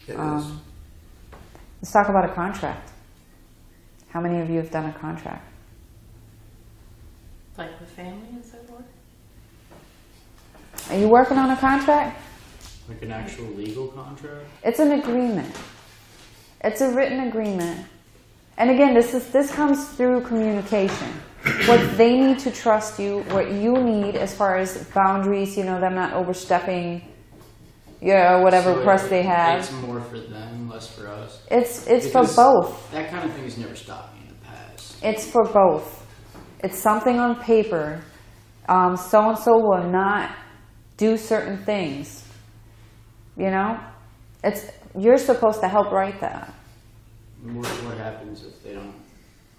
It is. Let's talk about a contract. How many of you have done a contract? Like with family and so forth? Are you working on a contract? Like an actual legal contract? It's an agreement. It's a written agreement. And again, this comes through communication. What they need to trust you, what you need as far as boundaries, them not overstepping, whatever So requests they have. It's more for them, less for us. It's for Because both. That kind of thing has never stopped me in the past. It's for both. It's something on paper. So-and-so will not do certain things. You're supposed to help write that. What happens if they don't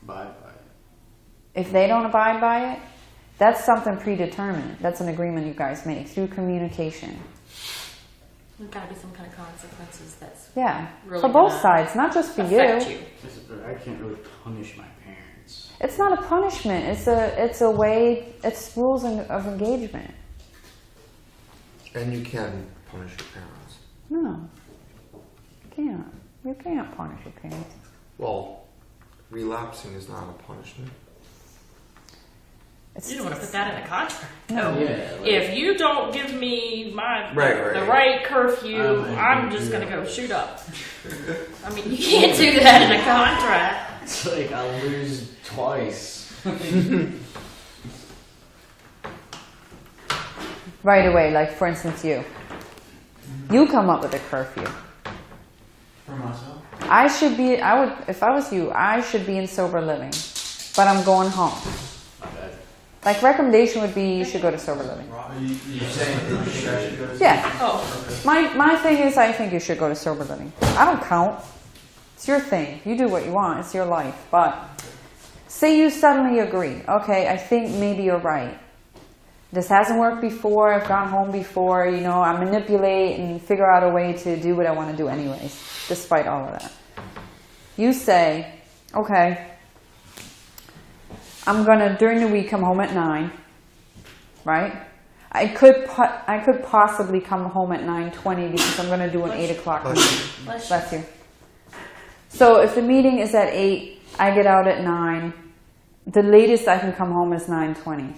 abide by it? If they don't abide by it, that's something predetermined. That's an agreement you guys make through communication. There's got to be some kind of consequences that's really for both sides, not just for you. I can't really punish my parents. It's not a punishment. It's a way. It's rules of engagement. And you can punish your parents. No, you can't. You can't punish your parents. Well, relapsing is not a punishment. You don't want to put that in a contract. No. Yeah, If you don't give me my Right. the right curfew, I'm just going to go shoot up. I mean, you can't do that in a contract. It's like I'll lose twice. Right away, like for instance, you come up with a curfew. For myself? If I was you, I should be in sober living, but I'm going home. Okay. Like recommendation would be you should go to sober living. You're saying that you think I should go to Yeah. Oh, My thing is I think you should go to sober living. I don't count. It's your thing. You do what you want. It's your life. But say you suddenly agree. Okay, I think maybe you're right. This hasn't worked before. I've gone home before. I manipulate and figure out a way to do what I want to do anyways, despite all of that. You say, okay, I'm going to, during the week, come home at 9, right? I could possibly come home at 9:20 because I'm going to do an 8 o'clock meeting. Bless you. So if the meeting is at 8, I get out at 9. The latest I can come home is 9:20.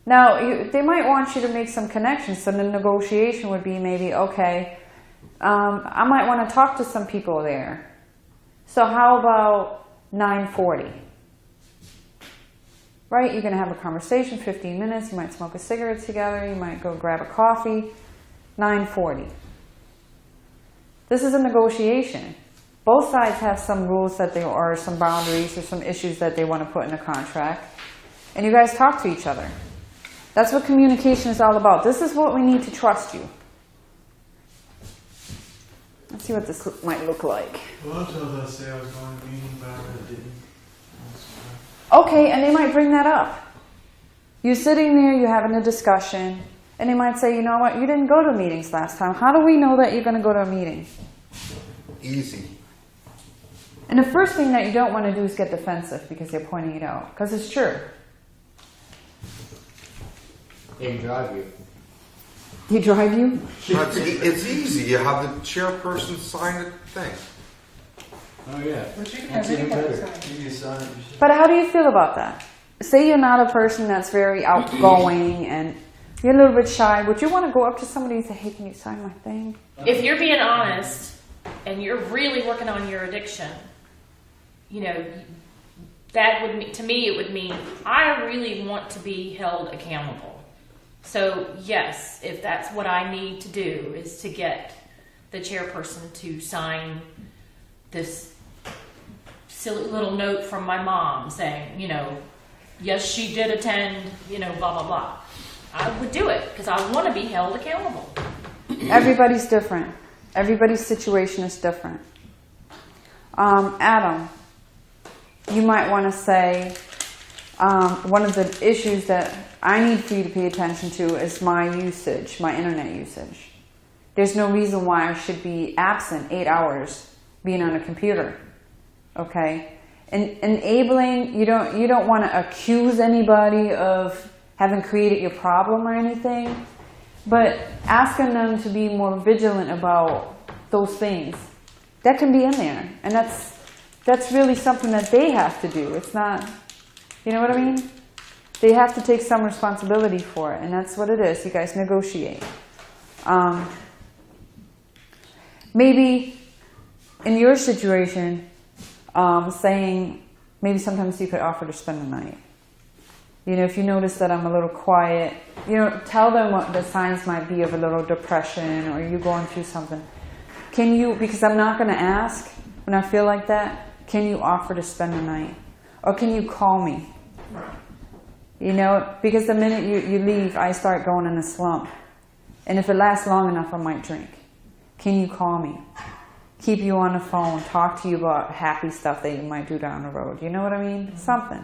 Now, they might want you to make some connections, so the negotiation would be maybe, okay, I might want to talk to some people there. So how about 9:40? Right? You're going to have a conversation, 15 minutes. You might smoke a cigarette together. You might go grab a coffee. 9:40. This is a negotiation. Both sides have some rules or some boundaries or some issues that they want to put in a contract. And you guys talk to each other. That's what communication is all about. This is what we need to trust you. Let's see what this might look like. Well, they'll say I was going to a meeting, but I didn't. Okay, and they might bring that up. You're sitting there, you're having a discussion, and they might say, you know what, you didn't go to meetings last time. How do we know that you're going to go to a meeting? Easy. And the first thing that you don't want to do is get defensive because they're pointing it out. Because it's true. They can drive you. He drive you? It's easy. You have the chairperson sign the thing. Oh yeah. That's even better. You can sign it. But how do you feel about that? Say you're not a person that's very outgoing and you're a little bit shy. Would you want to go up to somebody and say, hey, can you sign my thing? if you're being honest and you're really working on your addiction, that would mean, to me, it would mean I really want to be held accountable. So yes, if that's what I need to do is to get the chairperson to sign this silly little note from my mom saying, yes, she did attend, blah, blah, blah. I would do it because I want to be held accountable. Everybody's different. Everybody's situation is different. Adam, you might want to say, one of the issues that I need for you to pay attention to is my usage, my internet usage. There's no reason why I should be absent 8 hours being on a computer. Okay? And enabling, you don't want to accuse anybody of having created your problem or anything, but asking them to be more vigilant about those things. That can be in there. And that's really something that they have to do. It's not, you know what I mean? They have to take some responsibility for it, and that's what it is. You guys negotiate. Maybe in your situation, saying, maybe sometimes you could offer to spend the night. You know, if you notice that I'm a little quiet, you know, tell them what the signs might be of a little depression or you going through something. Can you, because I'm not going to ask when I feel like that, can you offer to spend the night? Or can you call me? You know, because the minute you leave, I start going in a slump. And if it lasts long enough, I might drink. Can you call me? Keep you on the phone, talk to you about happy stuff that you might do down the road. You know what I mean? Something.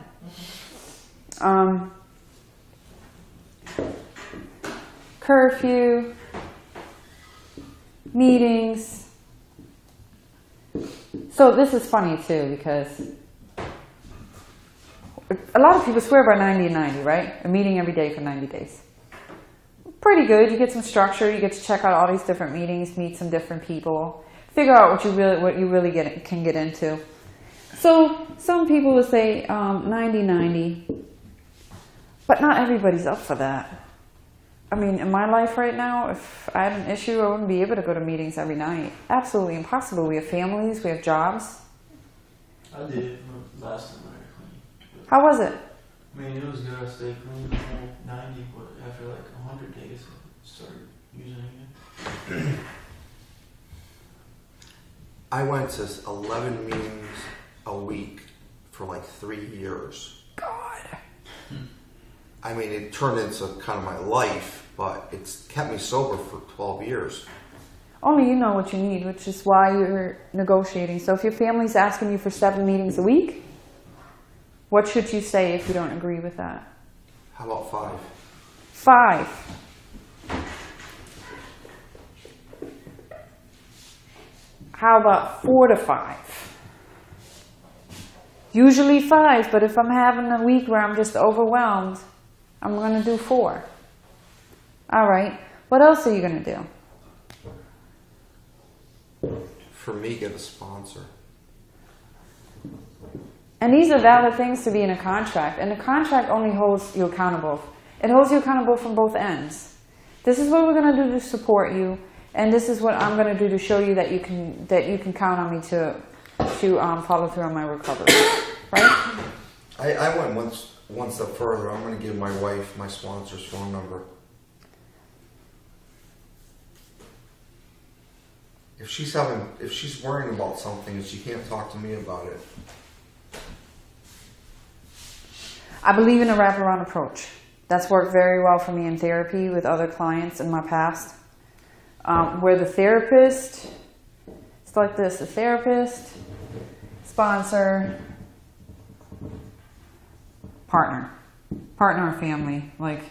Curfew, meetings. So this is funny too, because a lot of people swear by 90 and 90, right? A meeting every day for 90 days. Pretty good. You get some structure. You get to check out all these different meetings, meet some different people, figure out what you really can get into. So some people will say 90-90, but not everybody's up for that. I mean, in my life right now, if I had an issue, I wouldn't be able to go to meetings every night. Absolutely impossible. We have families. We have jobs. I did it last time I cleaned. How was it? I mean, it was good. I stayed clean the whole 90, but after like 100 days, I started using it again. I went to 11 meetings a week for like 3 years. God. I mean, it turned into kind of my life, but it's kept me sober for 12 years. Only you know what you need, which is why you're negotiating. So if your family's asking you for 7 meetings a week, what should you say if you don't agree with that? How about 5? 5. How about 4 to 5? Usually 5, but if I'm having a week where I'm just overwhelmed, I'm going to do 4. All right. What else are you going to do? For me, get a sponsor. And these are valid things to be in a contract. And the contract only holds you accountable. It holds you accountable from both ends. This is what we're going to do to support you, and this is what I'm going to do to show you that you can count on me to follow through on my recovery. Right? I went one step further. I'm going to give my wife my sponsor's phone number. If she's worrying about something and she can't talk to me about it. I believe in a wraparound approach. That's worked very well for me in therapy with other clients in my past. Where the therapist, it's like this, the therapist, sponsor, partner or family. Like,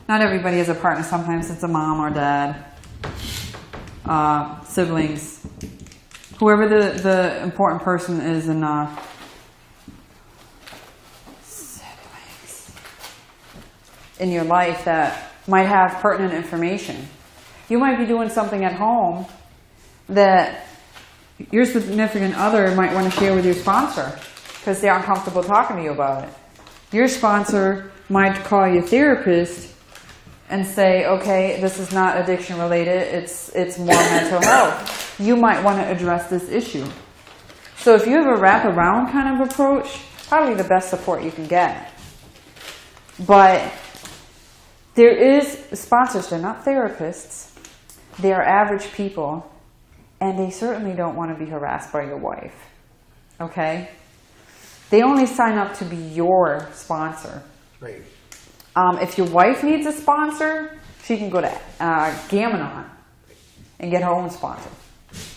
not everybody has a partner. Sometimes it's a mom or dad, siblings, whoever the important person is in your life that might have pertinent information. You might be doing something at home that your significant other might want to share with your sponsor because they're uncomfortable talking to you about it. Your sponsor might call your therapist and say, okay, this is not addiction related, it's more mental health. You might want to address this issue. So if you have a wraparound kind of approach, probably the best support you can get. But there is sponsors, they're not therapists, they are average people, and they certainly don't want to be harassed by your wife, okay? They only sign up to be your sponsor. Right. If your wife needs a sponsor, she can go to Gamanon and get her own sponsor.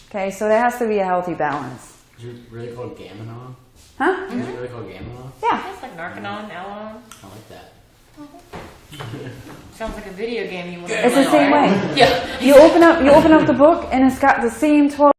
Okay, so there has to be a healthy balance. Is it really called Gamanon? Huh? Is it really called Gamanon? Yeah. It's like Narcanon, Alon. I like that. Sounds like a video game you want to It's the same way. Yeah. You open up the book and it's got the same 12